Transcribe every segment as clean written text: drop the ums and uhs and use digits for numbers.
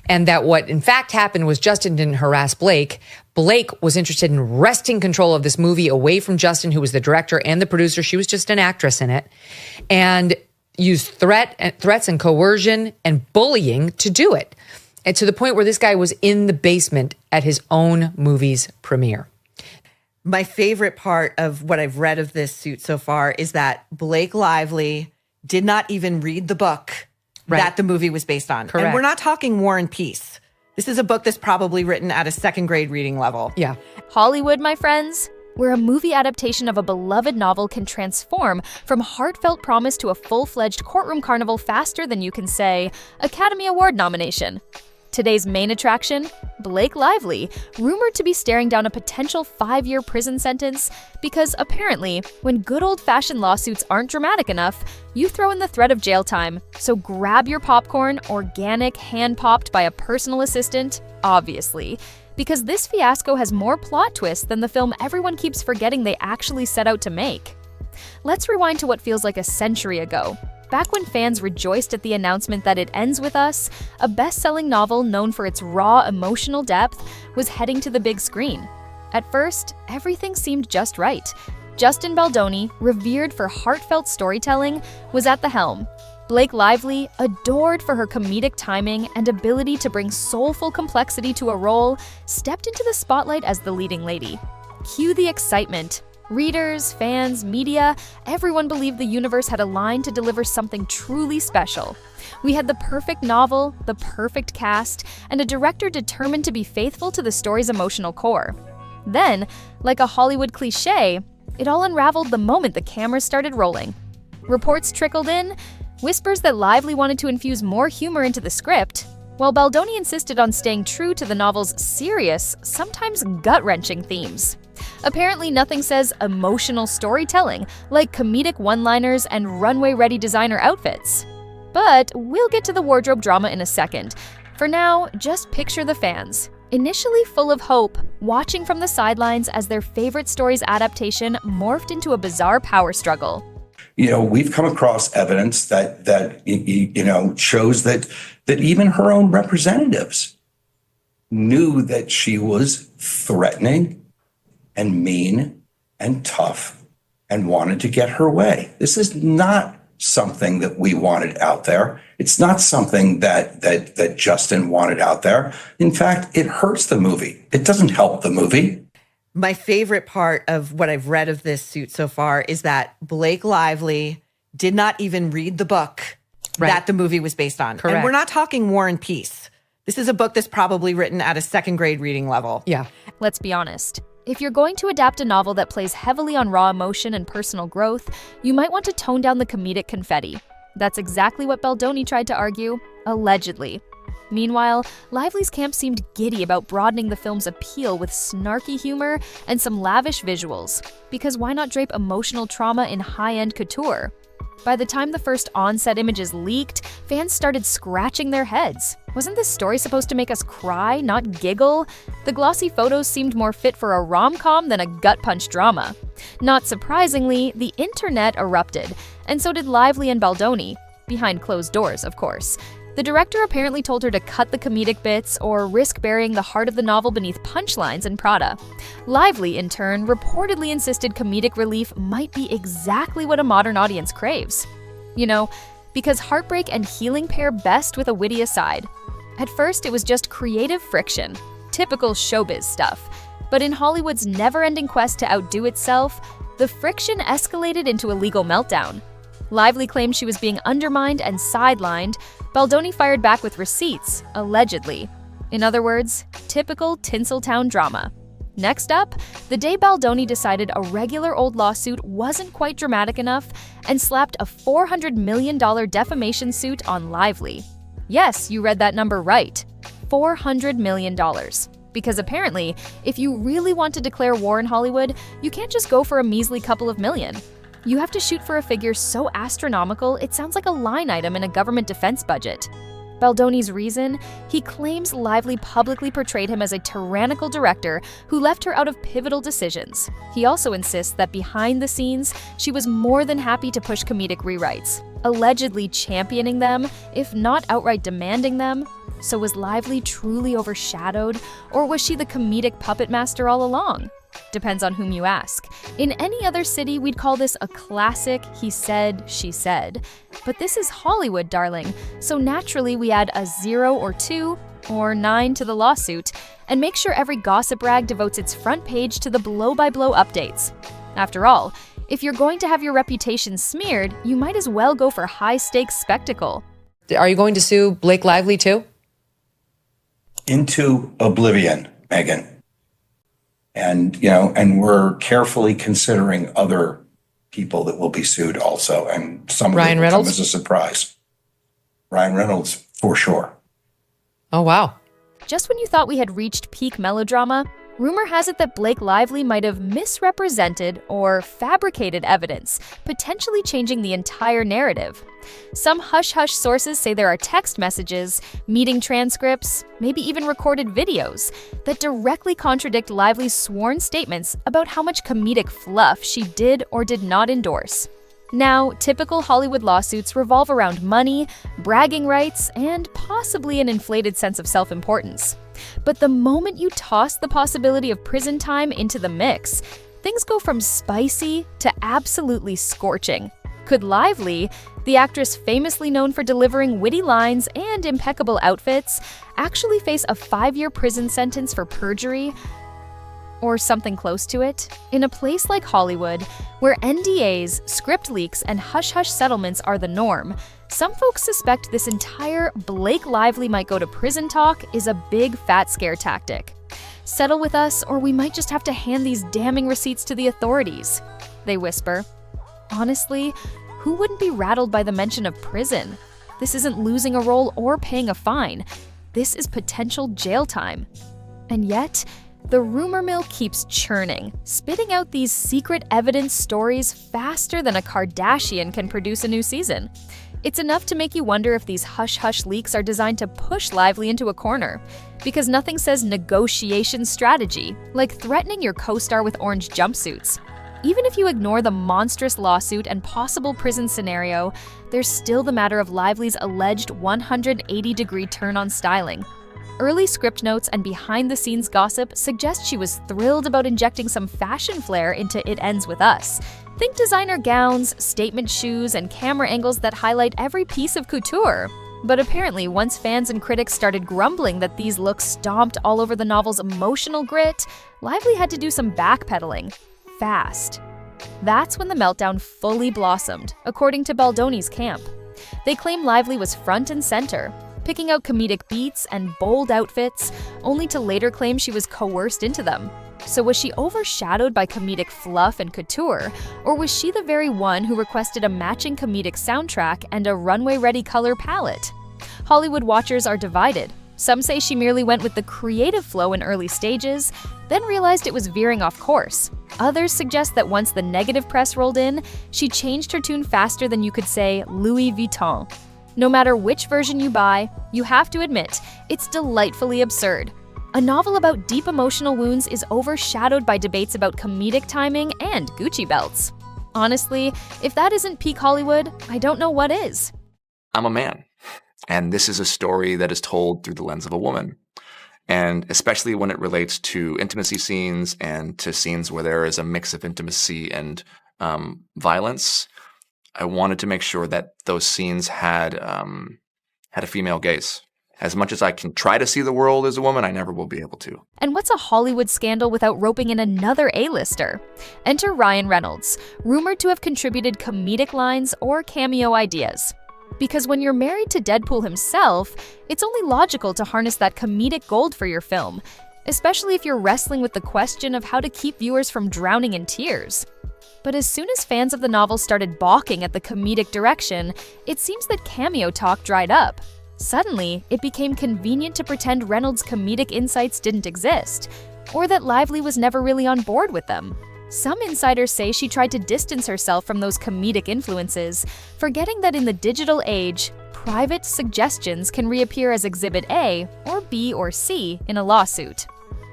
And that what in fact happened was Justin didn't harass Blake. Blake was interested in wresting control of this movie away from Justin, who was the director and the producer. She was just an actress in it, and used threats and coercion and bullying to do it. And to the point where this guy was in the basement at his own movie's premiere. My favorite part of what I've read of this suit so far is that Blake Lively did not even read the book that the movie was based on. Correct. And we're not talking War and Peace. This is a book that's probably written at a second grade reading level. Yeah. Hollywood, my friends, where a movie adaptation of a beloved novel can transform from heartfelt promise to a full-fledged courtroom carnival faster than you can say, Academy Award nomination. Today's main attraction, Blake Lively, rumored to be staring down a potential 5-year prison sentence because apparently, when good old-fashioned lawsuits aren't dramatic enough, you throw in the threat of jail time. So grab your popcorn, organic, hand-popped by a personal assistant, obviously, because this fiasco has more plot twists than the film everyone keeps forgetting they actually set out to make. Let's rewind to what feels like a century ago. Back when fans rejoiced at the announcement that It Ends With Us, a best-selling novel known for its raw emotional depth, was heading to the big screen. At first, everything seemed just right. Justin Baldoni, revered for heartfelt storytelling, was at the helm. Blake Lively, adored for her comedic timing and ability to bring soulful complexity to a role, stepped into the spotlight as the leading lady. Cue the excitement. Readers, fans, media, everyone believed the universe had aligned to deliver something truly special. We had the perfect novel, the perfect cast, and a director determined to be faithful to the story's emotional core. Then, like a Hollywood cliché, it all unraveled the moment the cameras started rolling. Reports trickled in, whispers that Lively wanted to infuse more humor into the script, while Baldoni insisted on staying true to the novel's serious, sometimes gut-wrenching themes. Apparently, nothing says emotional storytelling like comedic one-liners and runway-ready designer outfits. But we'll get to the wardrobe drama in a second. For now, just picture the fans, initially full of hope, watching from the sidelines as their favorite story's adaptation morphed into a bizarre power struggle. We've come across evidence that shows that even her own representatives knew that she was threatening and mean and tough and wanted to get her way. This is not something that we wanted out there. It's not something that Justin wanted out there. In fact, it hurts the movie. It doesn't help the movie. My favorite part of what I've read of this suit so far is that Blake Lively did not even read the book that the movie was based on. Correct. And we're not talking War and Peace. This is a book that's probably written at a second grade reading level. Yeah. Let's be honest. If you're going to adapt a novel that plays heavily on raw emotion and personal growth, you might want to tone down the comedic confetti. That's exactly what Baldoni tried to argue, allegedly. Meanwhile, Lively's camp seemed giddy about broadening the film's appeal with snarky humor and some lavish visuals. Because why not drape emotional trauma in high-end couture? By the time the first on-set images leaked, fans started scratching their heads. Wasn't this story supposed to make us cry, not giggle? The glossy photos seemed more fit for a rom-com than a gut-punch drama. Not surprisingly, the internet erupted, and so did Lively and Baldoni. Behind closed doors, of course. The director apparently told her to cut the comedic bits or risk burying the heart of the novel beneath punchlines in Prada. Lively, in turn, reportedly insisted comedic relief might be exactly what a modern audience craves. Because heartbreak and healing pair best with a witty aside. At first, it was just creative friction, typical showbiz stuff. But in Hollywood's never-ending quest to outdo itself, the friction escalated into a legal meltdown. Lively claimed she was being undermined and sidelined. Baldoni fired back with receipts, allegedly. In other words, typical Tinseltown drama. Next up, the day Baldoni decided a regular old lawsuit wasn't quite dramatic enough and slapped a $400 million defamation suit on Lively. Yes, you read that number right. $400 million. Because apparently, if you really want to declare war in Hollywood, you can't just go for a measly couple of million. You have to shoot for a figure so astronomical it sounds like a line item in a government defense budget. Baldoni's reason? He claims Lively publicly portrayed him as a tyrannical director who left her out of pivotal decisions. He also insists that behind the scenes, she was more than happy to push comedic rewrites, allegedly championing them, if not outright demanding them. So was Lively truly overshadowed, or was she the comedic puppet master all along? Depends on whom you ask. In any other city, we'd call this a classic he said, she said. But this is Hollywood, darling, so naturally we add a 0 or 2 or 9 to the lawsuit, and make sure every gossip rag devotes its front page to the blow-by-blow updates. After all, if you're going to have your reputation smeared, you might as well go for high-stakes spectacle. Are you going to sue Blake Lively too? Into oblivion, Megan. And, and we're carefully considering other people that will be sued also. And some of Ryan it will come Reynolds? as a surprise. Ryan Reynolds, for sure. Oh, wow. Just when you thought we had reached peak melodrama, rumor has it that Blake Lively might have misrepresented or fabricated evidence, potentially changing the entire narrative. Some hush-hush sources say there are text messages, meeting transcripts, maybe even recorded videos that directly contradict Lively's sworn statements about how much comedic fluff she did or did not endorse. Now, typical Hollywood lawsuits revolve around money, bragging rights, and possibly an inflated sense of self-importance. But the moment you toss the possibility of prison time into the mix, things go from spicy to absolutely scorching. Could Lively, the actress famously known for delivering witty lines and impeccable outfits, actually face a 5-year prison sentence for perjury? Or something close to it? In a place like Hollywood, where NDAs, script leaks, and hush-hush settlements are the norm, some folks suspect this entire Blake Lively might go to prison talk is a big fat scare tactic. Settle with us, or we might just have to hand these damning receipts to the authorities, they whisper. Honestly, who wouldn't be rattled by the mention of prison? This isn't losing a role or paying a fine. This is potential jail time. And yet, the rumor mill keeps churning, spitting out these secret evidence stories faster than a Kardashian can produce a new season. It's enough to make you wonder if these hush-hush leaks are designed to push Lively into a corner, because nothing says negotiation strategy like threatening your co-star with orange jumpsuits. Even if you ignore the monstrous lawsuit and possible prison scenario, there's still the matter of Lively's alleged 180-degree turn on styling. Early script notes and behind-the-scenes gossip suggest she was thrilled about injecting some fashion flair into It Ends With Us. Think designer gowns, statement shoes, and camera angles that highlight every piece of couture. But apparently, once fans and critics started grumbling that these looks stomped all over the novel's emotional grit, Lively had to do some backpedaling. Fast. That's when the meltdown fully blossomed, according to Baldoni's camp. They claim Lively was front and center, picking out comedic beats and bold outfits, only to later claim she was coerced into them. So was she overshadowed by comedic fluff and couture, or was she the very one who requested a matching comedic soundtrack and a runway-ready color palette? Hollywood watchers are divided. Some say she merely went with the creative flow in early stages, then realized it was veering off course. Others suggest that once the negative press rolled in, she changed her tune faster than you could say Louis Vuitton. No matter which version you buy, you have to admit, it's delightfully absurd. A novel about deep emotional wounds is overshadowed by debates about comedic timing and Gucci belts. Honestly, if that isn't peak Hollywood, I don't know what is. I'm a man, and this is a story that is told through the lens of a woman. And especially when it relates to intimacy scenes and to scenes where there is a mix of intimacy and violence, I wanted to make sure that those scenes had a female gaze. As much as I can try to see the world as a woman, I never will be able to. And what's a Hollywood scandal without roping in another A-lister? Enter Ryan Reynolds, rumored to have contributed comedic lines or cameo ideas. Because when you're married to Deadpool himself, it's only logical to harness that comedic gold for your film, especially if you're wrestling with the question of how to keep viewers from drowning in tears. But as soon as fans of the novel started balking at the comedic direction, it seems that cameo talk dried up. Suddenly, it became convenient to pretend Reynolds' comedic insights didn't exist, or that Lively was never really on board with them. Some insiders say she tried to distance herself from those comedic influences, forgetting that in the digital age, private suggestions can reappear as Exhibit A or B or C in a lawsuit.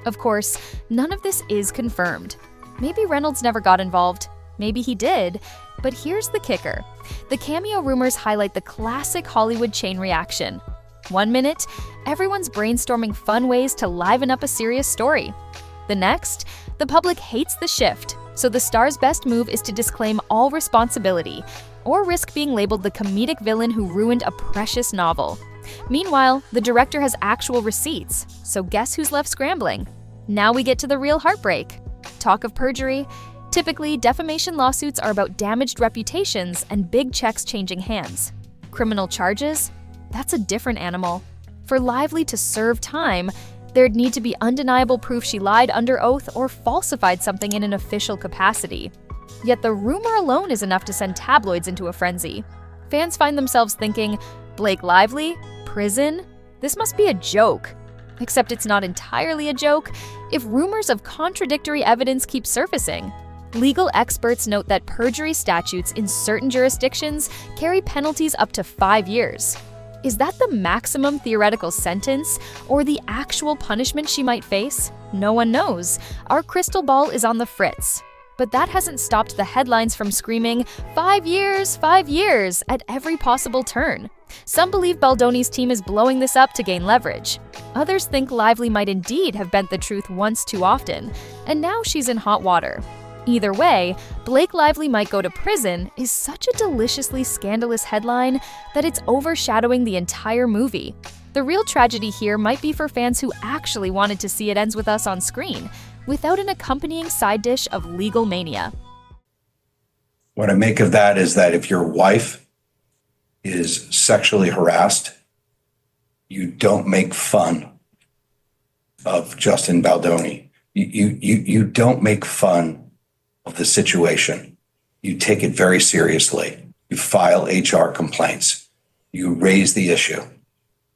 Of course, none of this is confirmed. Maybe Reynolds never got involved. Maybe he did. But here's the kicker. The cameo rumors highlight the classic Hollywood chain reaction. 1 minute, everyone's brainstorming fun ways to liven up a serious story. The next, the public hates the shift, so the star's best move is to disclaim all responsibility, or risk being labeled the comedic villain who ruined a precious novel. Meanwhile, the director has actual receipts, so guess who's left scrambling? Now we get to the real heartbreak. Talk of perjury. Typically, defamation lawsuits are about damaged reputations and big checks changing hands. Criminal charges? That's a different animal. For Lively to serve time, there'd need to be undeniable proof she lied under oath or falsified something in an official capacity. Yet the rumor alone is enough to send tabloids into a frenzy. Fans find themselves thinking, Blake Lively? Prison? This must be a joke. Except it's not entirely a joke if rumors of contradictory evidence keep surfacing. Legal experts note that perjury statutes in certain jurisdictions carry penalties up to 5 years. Is that the maximum theoretical sentence or the actual punishment she might face? No one knows. Our crystal ball is on the fritz. But that hasn't stopped the headlines from screaming, 5 years, 5 years, at every possible turn. Some believe Baldoni's team is blowing this up to gain leverage. Others think Lively might indeed have bent the truth once too often, and now she's in hot water. Either way, Blake Lively might go to prison is such a deliciously scandalous headline that it's overshadowing the entire movie. The real tragedy here might be for fans who actually wanted to see It Ends With Us on screen, without an accompanying side dish of legal mania. What I make of that is that if your wife is sexually harassed, you don't make fun of Justin Baldoni. You don't make fun of the situation. You take it very seriously. You file HR complaints. You raise the issue,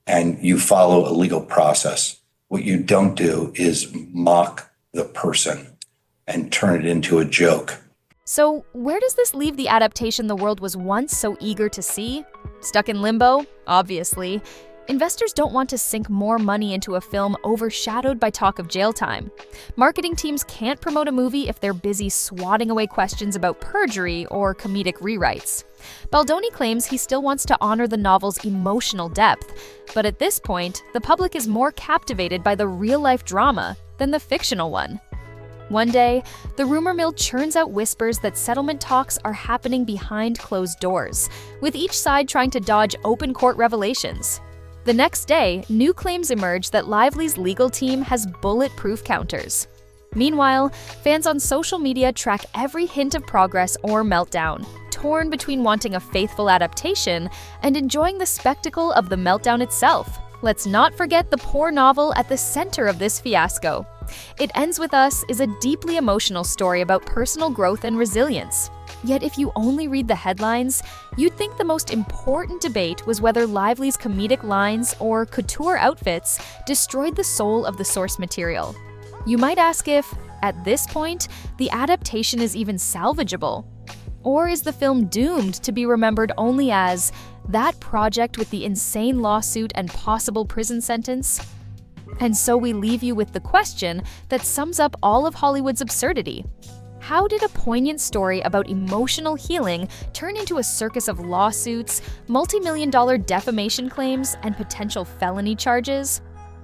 and you follow a legal process. What you don't do is mock the person and turn it into a joke. So, where does this leave the adaptation the world was once so eager to see? Stuck in limbo? Obviously. Investors don't want to sink more money into a film overshadowed by talk of jail time. Marketing teams can't promote a movie if they're busy swatting away questions about perjury or comedic rewrites. Baldoni claims he still wants to honor the novel's emotional depth, but at this point, the public is more captivated by the real-life drama than the fictional one. One day, the rumor mill churns out whispers that settlement talks are happening behind closed doors, with each side trying to dodge open court revelations. The next day, new claims emerge that Lively's legal team has bulletproof counters. Meanwhile, fans on social media track every hint of progress or meltdown, torn between wanting a faithful adaptation and enjoying the spectacle of the meltdown itself. Let's not forget the poor novel at the center of this fiasco. It Ends With Us is a deeply emotional story about personal growth and resilience. Yet if you only read the headlines, you'd think the most important debate was whether Lively's comedic lines or couture outfits destroyed the soul of the source material. You might ask if, at this point, the adaptation is even salvageable. Or is the film doomed to be remembered only as that project with the insane lawsuit and possible prison sentence? And so we leave you with the question that sums up all of Hollywood's absurdity. How did a poignant story about emotional healing turn into a circus of lawsuits, multi-million-dollar defamation claims, and potential felony charges?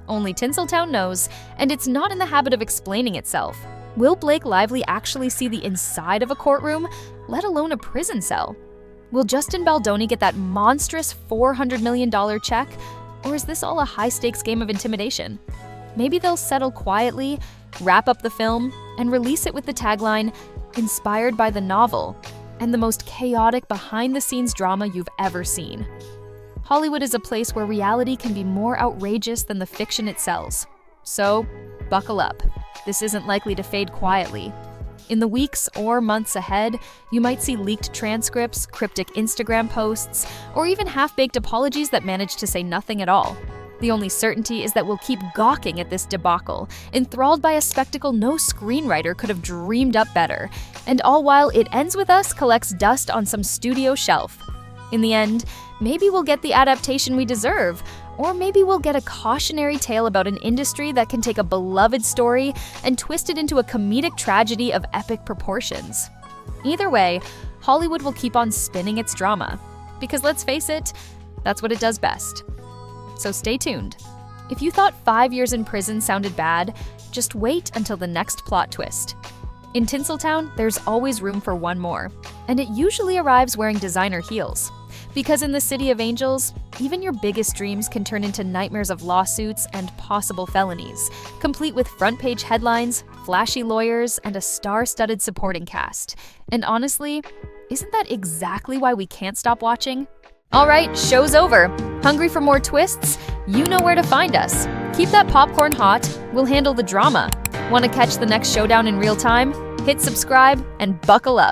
Only Tinseltown knows, and it's not in the habit of explaining itself. Will Blake Lively actually see the inside of a courtroom, let alone a prison cell? Will Justin Baldoni get that monstrous $400 million check? Or is this all a high-stakes game of intimidation? Maybe they'll settle quietly, wrap up the film, and release it with the tagline, "Inspired by the novel," and the most chaotic behind-the-scenes drama you've ever seen. Hollywood is a place where reality can be more outrageous than the fiction it sells. So, buckle up. This isn't likely to fade quietly. In the weeks or months ahead, you might see leaked transcripts, cryptic Instagram posts, or even half-baked apologies that manage to say nothing at all. The only certainty is that we'll keep gawking at this debacle, enthralled by a spectacle no screenwriter could have dreamed up better, and all while It Ends With Us collects dust on some studio shelf. In the end, maybe we'll get the adaptation we deserve, or maybe we'll get a cautionary tale about an industry that can take a beloved story and twist it into a comedic tragedy of epic proportions. Either way, Hollywood will keep on spinning its drama. Because let's face it, that's what it does best. so stay tuned. If you thought 5 years in prison sounded bad, just wait until the next plot twist. In Tinseltown, there's always room for one more, and it usually arrives wearing designer heels. Because in the City of Angels, even your biggest dreams can turn into nightmares of lawsuits and possible felonies, complete with front-page headlines, flashy lawyers, and a star-studded supporting cast. And honestly, isn't that exactly why we can't stop watching? All right, show's over. Hungry for more twists? You know where to find us. Keep that popcorn hot. We'll handle the drama. Want to catch the next showdown in real time? Hit subscribe and buckle up.